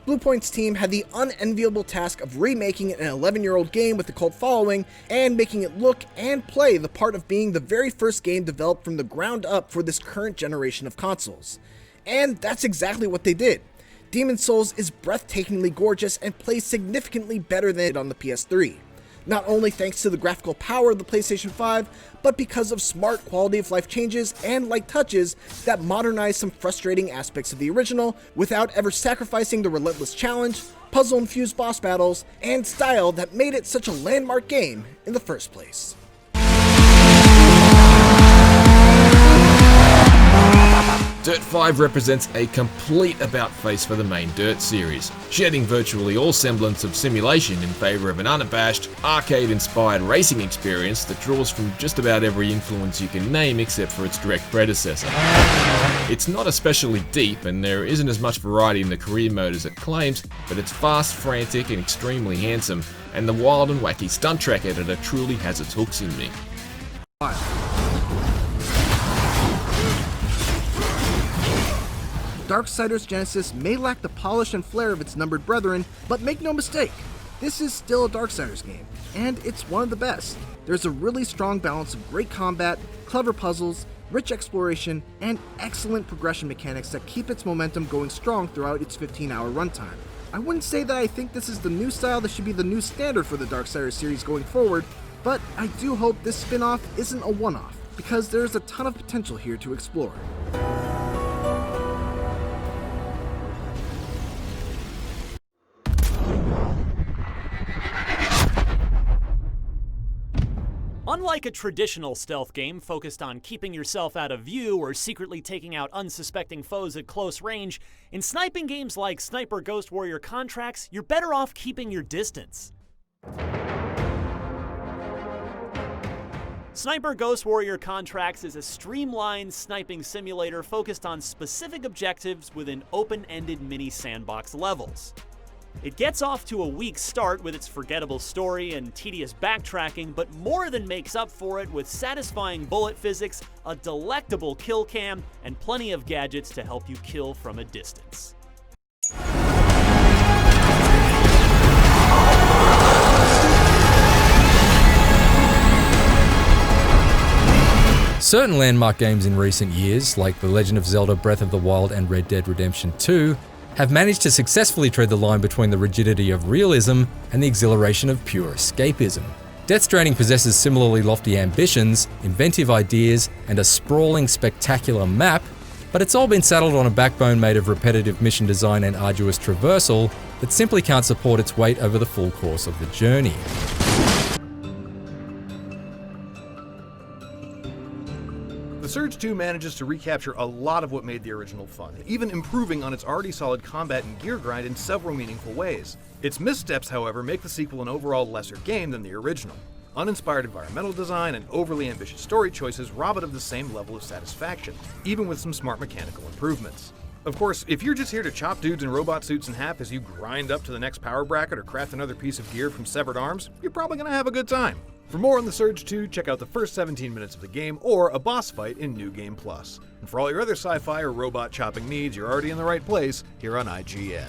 Bluepoint's team had the unenviable task of remaking an 11-year-old game with a cult following and making it look and play the part of being the very first game developed from the ground up for this current generation of consoles. And that's exactly what they did. Demon's Souls is breathtakingly gorgeous and plays significantly better than it on the PS3. Not only thanks to the graphical power of the PlayStation 5, but because of smart quality of life changes and light touches that modernize some frustrating aspects of the original without ever sacrificing the relentless challenge, puzzle-infused boss battles, and style that made it such a landmark game in the first place. Dirt 5 represents a complete about-face for the main Dirt series, shedding virtually all semblance of simulation in favour of an unabashed, arcade-inspired racing experience that draws from just about every influence you can name except for its direct predecessor. It's not especially deep, and there isn't as much variety in the career mode as it claims, but it's fast, frantic, and extremely handsome, and the wild and wacky stunt track editor truly has its hooks in me. Darksiders Genesis may lack the polish and flair of its numbered brethren, but make no mistake, this is still a Darksiders game, and it's one of the best. There's a really strong balance of great combat, clever puzzles, rich exploration, and excellent progression mechanics that keep its momentum going strong throughout its 15-hour runtime. I wouldn't say that I think this is the new style that should be the new standard for the Darksiders series going forward, but I do hope this spin-off isn't a one-off, because there's a ton of potential here to explore. Unlike a traditional stealth game focused on keeping yourself out of view or secretly taking out unsuspecting foes at close range, in sniping games like Sniper Ghost Warrior Contracts, you're better off keeping your distance. Sniper Ghost Warrior Contracts is a streamlined sniping simulator focused on specific objectives within open-ended mini-sandbox levels. It gets off to a weak start with its forgettable story and tedious backtracking, but more than makes up for it with satisfying bullet physics, a delectable kill cam, and plenty of gadgets to help you kill from a distance. Certain landmark games in recent years, like The Legend of Zelda Breath of the Wild and Red Dead Redemption 2, have managed to successfully tread the line between the rigidity of realism and the exhilaration of pure escapism. Death Stranding possesses similarly lofty ambitions, inventive ideas, and a sprawling, spectacular map, but it's all been saddled on a backbone made of repetitive mission design and arduous traversal that simply can't support its weight over the full course of the journey. The Surge 2 manages to recapture a lot of what made the original fun, even improving on its already solid combat and gear grind in several meaningful ways. Its missteps, however, make the sequel an overall lesser game than the original. Uninspired environmental design and overly ambitious story choices rob it of the same level of satisfaction, even with some smart mechanical improvements. Of course, if you're just here to chop dudes in robot suits in half as you grind up to the next power bracket or craft another piece of gear from severed arms, you're probably gonna have a good time. For more on The Surge 2, check out the first 17 minutes of the game or a boss fight in New Game Plus. And for all your other sci-fi or robot chopping needs, you're already in the right place here on IGN.